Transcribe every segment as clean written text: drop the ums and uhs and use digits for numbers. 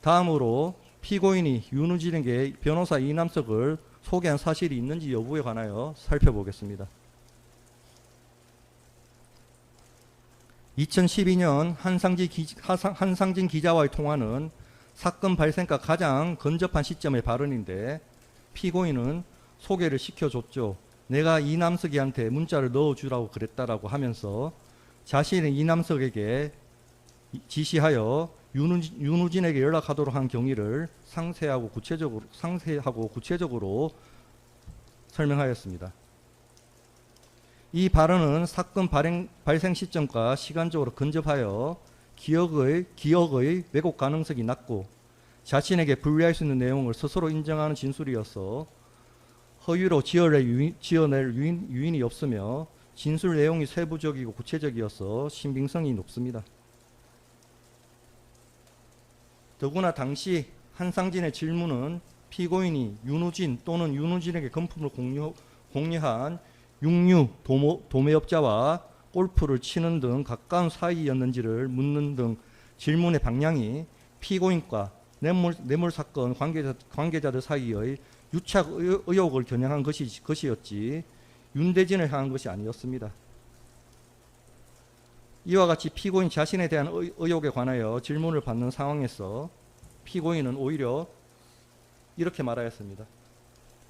다음으로 피고인이 윤우진에게 변호사 이남석을 소개한 사실이 있는지 여부에 관하여 살펴보겠습니다. 2012년 한상진 기자와의 통화는 사건 발생과 가장 근접한 시점의 발언인데, 피고인은 소개를 시켜줬죠. 내가 이남석이한테 문자를 넣어주라고 그랬다라고 하면서 자신이 이남석에게 지시하여 윤우진에게 연락하도록 한 경위를 상세하고 구체적으로 설명하였습니다. 이 발언은 사건 발생 시점과 시간적으로 근접하여 기억의 왜곡 가능성이 낮고 자신에게 불리할 수 있는 내용을 스스로 인정하는 진술이어서 허위로 지어낼 유인이 없으며 진술 내용이 세부적이고 구체적이어서 신빙성이 높습니다. 더구나 당시 한상진의 질문은 피고인이 윤우진 또는 윤우진에게 금품을 공유한 육류 도매업자와 골프를 치는 등 가까운 사이였는지를 묻는 등 질문의 방향이 피고인과 뇌물사건 관계자들 사이의 유착 의혹을 겨냥한 것이었지 윤대진을 향한 것이 아니었습니다. 이와 같이 피고인 자신에 대한 의혹에 관하여 질문을 받는 상황에서 피고인은 오히려 이렇게 말하였습니다.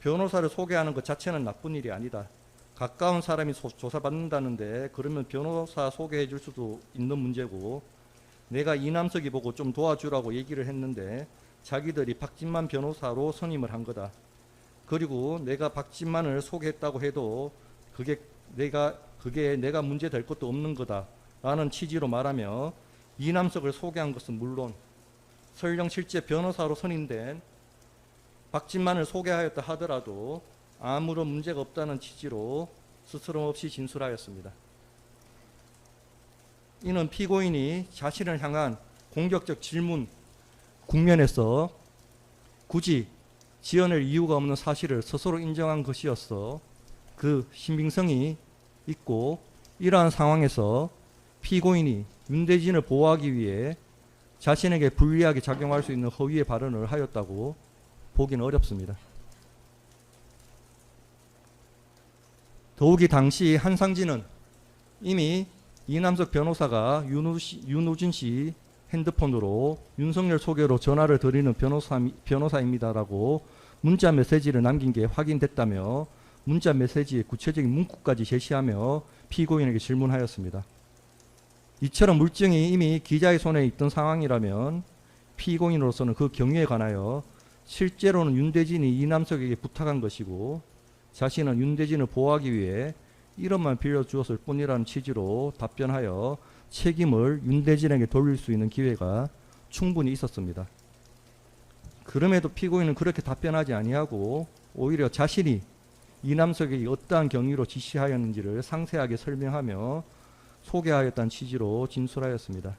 변호사를 소개하는 것 자체는 나쁜 일이 아니다. 가까운 사람이 조사받는다는데 그러면 변호사 소개해 줄 수도 있는 문제고, 내가 이남석이 보고 좀 도와주라고 얘기를 했는데 자기들이 박진만 변호사로 선임을 한 거다. 그리고 내가 박진만을 소개했다고 해도 그게 내가 문제 될 것도 없는 거다 라는 취지로 말하며 이남석을 소개한 것은 물론 설령 실제 변호사로 선임된 박진만을 소개하였다 하더라도 아무런 문제가 없다는 취지로 스스럼없이 진술하였습니다. 이는 피고인이 자신을 향한 공격적 질문 국면에서 굳이 지어낼 이유가 없는 사실을 스스로 인정한 것이어서 그 신빙성이 있고, 이러한 상황에서 피고인이 윤대진을 보호하기 위해 자신에게 불리하게 작용할 수 있는 허위의 발언을 하였다고 보기는 어렵습니다. 더욱이 당시 한상진은 이미 이남석 변호사가 윤우진 씨 핸드폰으로 윤석열 소개로 전화를 드리는 변호사입니다라고 문자 메시지를 남긴 게 확인됐다며 문자 메시지의 구체적인 문구까지 제시하며 피고인에게 질문하였습니다. 이처럼 물증이 이미 기자의 손에 있던 상황이라면 피고인으로서는 그 경위에 관하여 실제로는 윤대진이 이남석에게 부탁한 것이고 자신은 윤대진을 보호하기 위해 1원만 빌려주었을 뿐이라는 취지로 답변하여 책임을 윤대진에게 돌릴 수 있는 기회가 충분히 있었습니다. 그럼에도 피고인은 그렇게 답변하지 아니하고 오히려 자신이 이남석에게 어떠한 경위로 지시하였는지를 상세하게 설명하며 소개하였다는 취지로 진술하였습니다.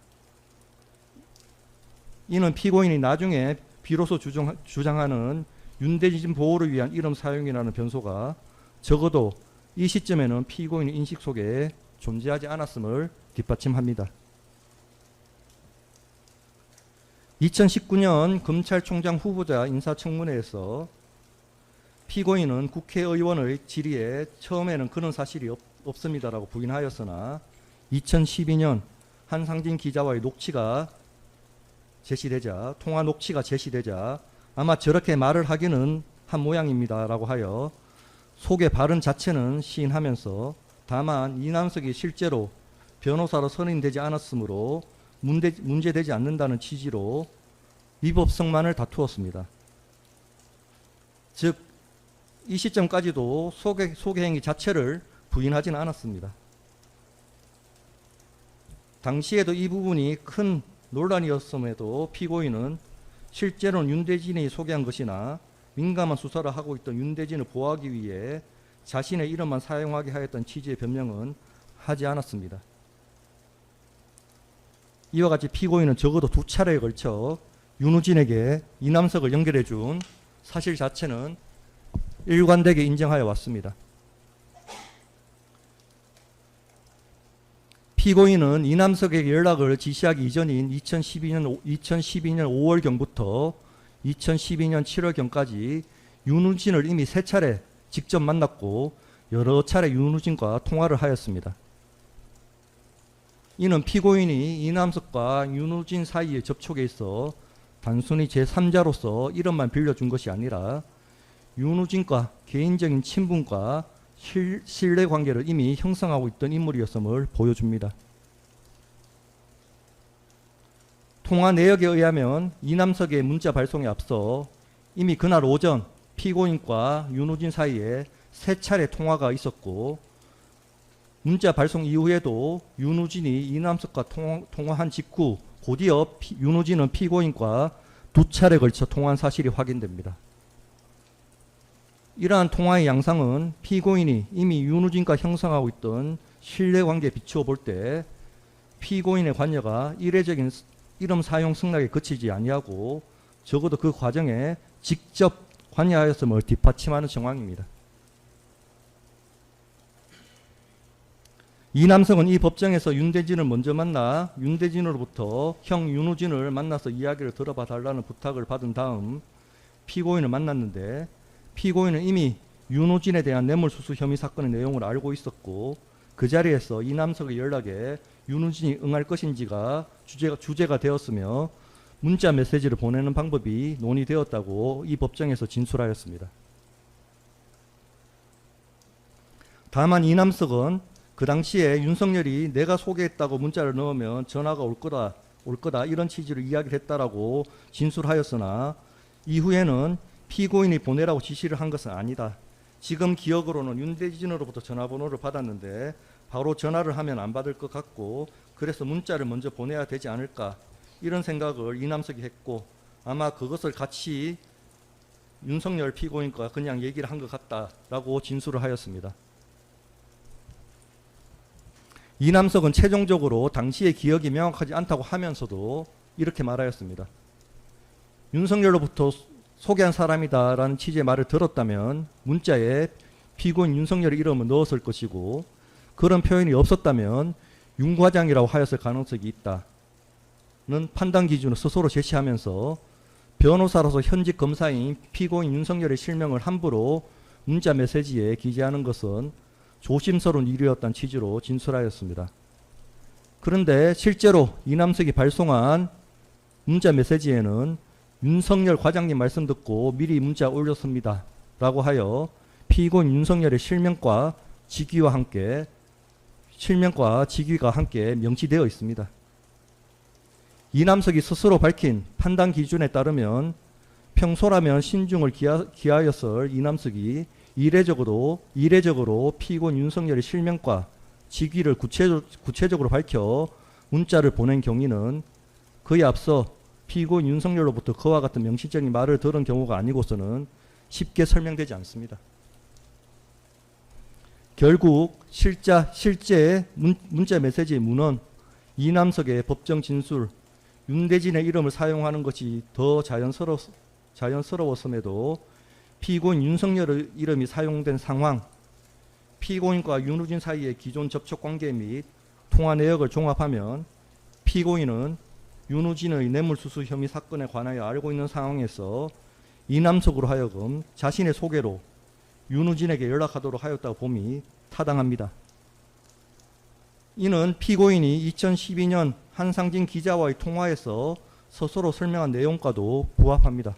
이는 피고인이 나중에 비로소 주장하는 윤대진 보호를 위한 이름 사용이라는 변소가 적어도 이 시점에는 피고인 인식 속에 존재하지 않았음을 뒷받침합니다. 2019년 검찰총장 후보자 인사청문회에서 피고인은 국회의원의 질의에 처음에는 그런 사실이 없습니다라고 부인하였으나 2012년 한상진 기자와의 통화 녹취가 제시되자 아마 저렇게 말을 하기는 한 모양입니다라고 하여 소개 발언 자체는 시인하면서 다만 이남석이 실제로 변호사로 선임되지 않았으므로 문제되지 않는다는 취지로 위법성만을 다투었습니다. 즉 이 시점까지도 소개 행위 자체를 부인하지는 않았습니다. 당시에도 이 부분이 큰 논란이었음에도 피고인은 실제로는 윤대진이 소개한 것이나 민감한 수사를 하고 있던 윤대진을 보호하기 위해 자신의 이름만 사용하게 하였던 취지의 변명은 하지 않았습니다. 이와 같이 피고인은 적어도 2차례에 걸쳐 윤우진에게 이남석을 연결해 준 사실 자체는 일관되게 인정하여 왔습니다. 피고인은 이남석에게 연락을 지시하기 이전인 2012년 5월경부터 2012년 7월경까지 윤우진을 이미 3차례 직접 만났고 여러 차례 윤우진과 통화를 하였습니다. 이는 피고인이 이남석과 윤우진 사이의 접촉에 있어 단순히 제3자로서 이름만 빌려준 것이 아니라 윤우진과 개인적인 친분과 신뢰관계를 이미 형성하고 있던 인물이었음을 보여줍니다. 통화 내역에 의하면 이남석의 문자 발송에 앞서 이미 그날 오전 피고인과 윤우진 사이에 3차례 통화가 있었고 문자 발송 이후에도 윤우진이 이남석과 통화한 직후 곧이어 윤우진은 피고인과 2차례 걸쳐 통화한 사실이 확인됩니다. 이러한 통화의 양상은 피고인이 이미 윤우진과 형성하고 있던 신뢰관계에 비추어 볼 때 피고인의 관여가 이례적인 이름 사용 승낙에 그치지 아니하고 적어도 그 과정에 직접 관여하였음을 뒷받침하는 정황입니다. 이남석은 이 법정에서 윤대진을 먼저 만나 윤대진으로부터 형 윤우진을 만나서 이야기를 들어봐 달라는 부탁을 받은 다음 피고인을 만났는데 피고인은 이미 윤우진에 대한 뇌물수수 혐의 사건의 내용을 알고 있었고 그 자리에서 이남석의 연락에 윤우진이 응할 것인지가 주제가 되었으며 문자 메시지를 보내는 방법이 논의되었다고 이 법정에서 진술하였습니다. 다만 이남석은 그 당시에 윤석열이 내가 소개했다고 문자를 넣으면 전화가 올 거다 이런 취지로 이야기를 했다라고 진술하였으나 이후에는 피고인이 보내라고 지시를 한 것은 아니다. 지금 기억으로는 윤대진으로부터 전화번호를 받았는데 바로 전화를 하면 안 받을 것 같고 그래서 문자를 먼저 보내야 되지 않을까 이런 생각을 이남석이 했고 아마 그것을 같이 윤석열 피고인과 그냥 얘기를 한 것 같다라고 진술을 하였습니다. 이남석은 최종적으로 당시의 기억이 명확하지 않다고 하면서도 이렇게 말하였습니다. 윤석열로부터 소개한 사람이다라는 취지의 말을 들었다면 문자에 피고인 윤석열의 이름을 넣었을 것이고 그런 표현이 없었다면 윤 과장이라고 하였을 가능성이 있다는 판단 기준을 스스로 제시하면서 변호사로서 현직 검사인 피고인 윤석열의 실명을 함부로 문자 메시지에 기재하는 것은 조심스러운 일이었다는 취지로 진술하였습니다. 그런데 실제로 이남석이 발송한 문자 메시지에는 윤석열 과장님 말씀 듣고 미리 문자 올렸습니다 라고 하여 피고인 윤석열의 실명과 직위가 함께 명시되어 있습니다. 이남석이 스스로 밝힌 판단 기준에 따르면 평소라면 신중을 기하였을 이남석이 이례적으로 피고인 윤석열의 실명과 직위를 구체적으로 밝혀 문자를 보낸 경위는 그에 앞서 피고인 윤석열로부터 그와 같은 명시적인 말을 들은 경우가 아니고서는 쉽게 설명되지 않습니다. 결국 실제 문자 메시지의 문헌, 이남석의 법정 진술, 윤대진의 이름을 사용하는 것이 더 자연스러웠음에도 피고인 윤석열의 이름이 사용된 상황, 피고인과 윤우진 사이의 기존 접촉 관계 및 통화 내역을 종합하면 피고인은 윤우진의 뇌물수수 혐의 사건에 관하여 알고 있는 상황에서 이남석으로 하여금 자신의 소개로 윤우진에게 연락하도록 하였다고 봄이 타당합니다. 이는 피고인이 2012년 한상진 기자와의 통화에서 스스로 설명한 내용과도 부합합니다.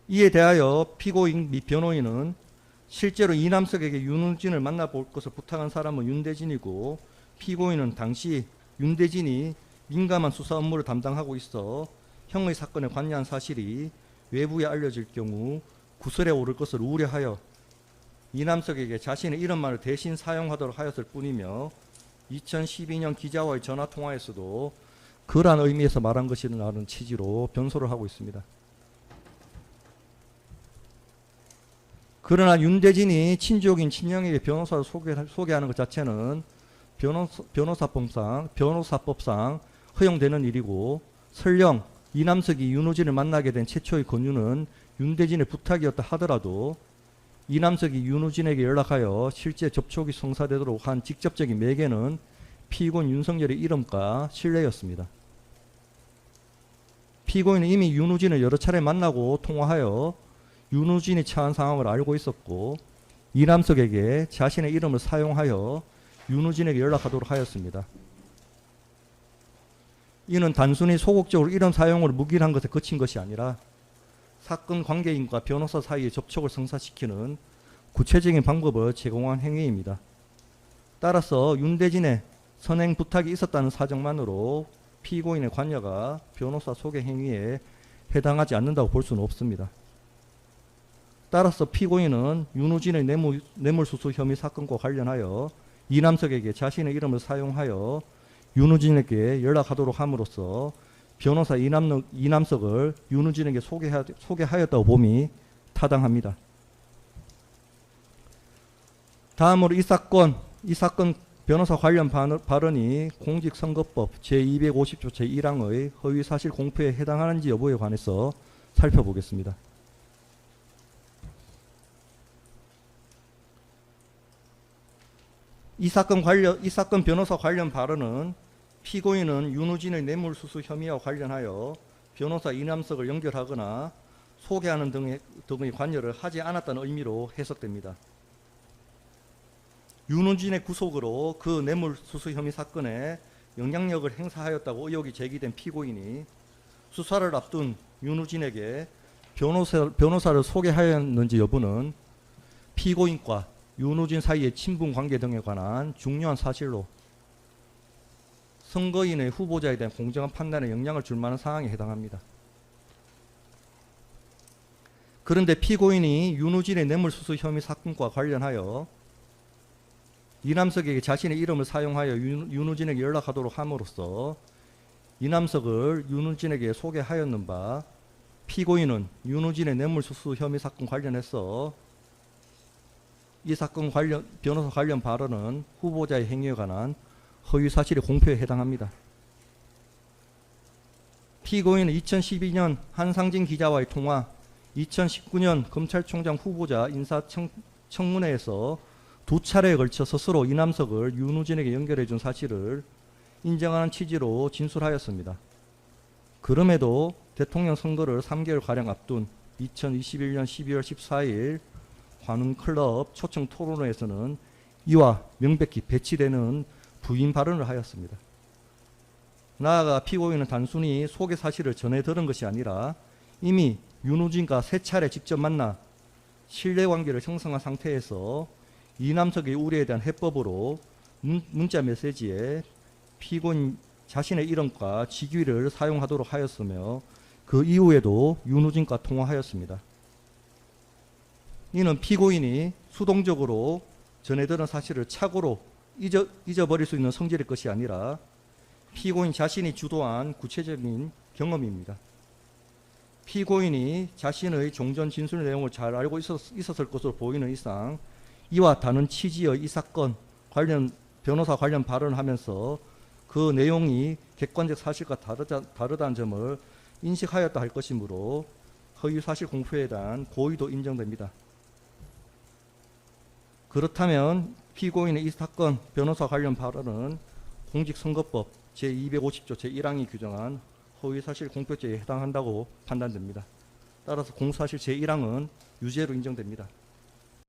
이에 대하여 피고인 및 변호인은 실제로 이남석에게 윤우진을 만나볼 것을 부탁한 사람은 윤대진이고 피고인은 당시 윤대진이 민감한 수사 업무를 담당하고 있어 형의 사건에 관여한 사실이 외부에 알려질 경우 구설에 오를 것을 우려하여 이남석에게 자신의 이름만을 대신 사용하도록 하였을 뿐이며 2012년 기자와의 전화통화에서도 그러한 의미에서 말한 것이라는 취지로 변소를 하고 있습니다. 그러나 윤대진이 친족인 친형에게 변호사를 소개하는 것 자체는 변호사법상 허용되는 일이고 설령 이남석이 윤우진을 만나게 된 최초의 권유는 윤대진의 부탁이었다 하더라도 이남석이 윤우진에게 연락하여 실제 접촉이 성사되도록 한 직접적인 매개는 피고인 윤석열의 이름과 신뢰였습니다. 피고인은 이미 윤우진을 여러 차례 만나고 통화하여 윤우진이 처한 상황을 알고 있었고 이남석에게 자신의 이름을 사용하여 윤우진에게 연락하도록 하였습니다. 이는 단순히 소극적으로 이름 사용을 묵인한 것에 그친 것이 아니라 사건 관계인과 변호사 사이의 접촉을 성사시키는 구체적인 방법을 제공한 행위입니다. 따라서 윤대진의 선행 부탁이 있었다는 사정만으로 피고인의 관여가 변호사 소개 행위에 해당하지 않는다고 볼 수는 없습니다. 따라서 피고인은 윤우진의 뇌물수수 혐의 사건과 관련하여 이남석에게 자신의 이름을 사용하여 윤우진에게 연락하도록 함으로써 변호사 이남석을 윤우진에게 소개하였다고 봄이 타당합니다. 다음으로 이 사건 변호사 관련 발언이 공직선거법 제250조 제1항의 허위사실 공표에 해당하는지 여부에 관해서 살펴보겠습니다. 이 사건 변호사 관련 발언은 피고인은 윤우진의 뇌물수수 혐의와 관련하여 변호사 이남석을 연결하거나 소개하는 등의 관여를 하지 않았다는 의미로 해석됩니다. 윤우진의 구속으로 그 뇌물수수 혐의 사건에 영향력을 행사하였다고 의혹이 제기된 피고인이 수사를 앞둔 윤우진에게 변호사를 소개하였는지 여부는 피고인과 윤우진 사이의 친분 관계 등에 관한 중요한 사실로 선거인의 후보자에 대한 공정한 판단에 영향을 줄 만한 사항에 해당합니다. 그런데 피고인이 윤우진의 뇌물수수 혐의 사건과 관련하여 이남석에게 자신의 이름을 사용하여 윤우진에게 연락하도록 함으로써 이남석을 윤우진에게 소개하였는 바 피고인은 윤우진의 뇌물수수 혐의 사건 관련해서 이 사건 변호사 관련 발언은 후보자의 행위에 관한 허위사실의 공표에 해당합니다. 피고인은 2012년 한상진 기자와의 통화, 2019년 검찰총장 후보자 인사청문회에서 두 차례에 걸쳐 스스로 이남석을 윤우진에게 연결해 준 사실을 인정하는 취지로 진술하였습니다. 그럼에도 대통령 선거를 3개월가량 앞둔 2021년 12월 14일 관훈클럽 초청 토론회에서는 이와 명백히 배치되는 부인 발언을 하였습니다. 나아가 피고인은 단순히 소개 사실을 전해 들은 것이 아니라 이미 윤우진과 3차례 직접 만나 신뢰관계를 형성한 상태에서 이남석의 우려에 대한 해법으로 문자 메시지에 피고인 자신의 이름과 직위를 사용하도록 하였으며 그 이후에도 윤우진과 통화하였습니다. 이는 피고인이 수동적으로 전해들은 사실을 착오로 잊어버릴 수 있는 성질의 것이 아니라 피고인 자신이 주도한 구체적인 경험입니다. 피고인이 자신의 종전 진술 내용을 잘 알고 있었을 것으로 보이는 이상 이와 다른 취지의 이 사건 변호사 관련 발언을 하면서 그 내용이 객관적 사실과 다르다는 점을 인식하였다 할 것이므로 허위사실 공표에 대한 고의도 인정됩니다. 그렇다면 피고인의 이 사건 변호사 관련 발언은 공직선거법 제250조 제1항이 규정한 허위사실 공표죄에 해당한다고 판단됩니다. 따라서 공소사실 제1항은 유죄로 인정됩니다.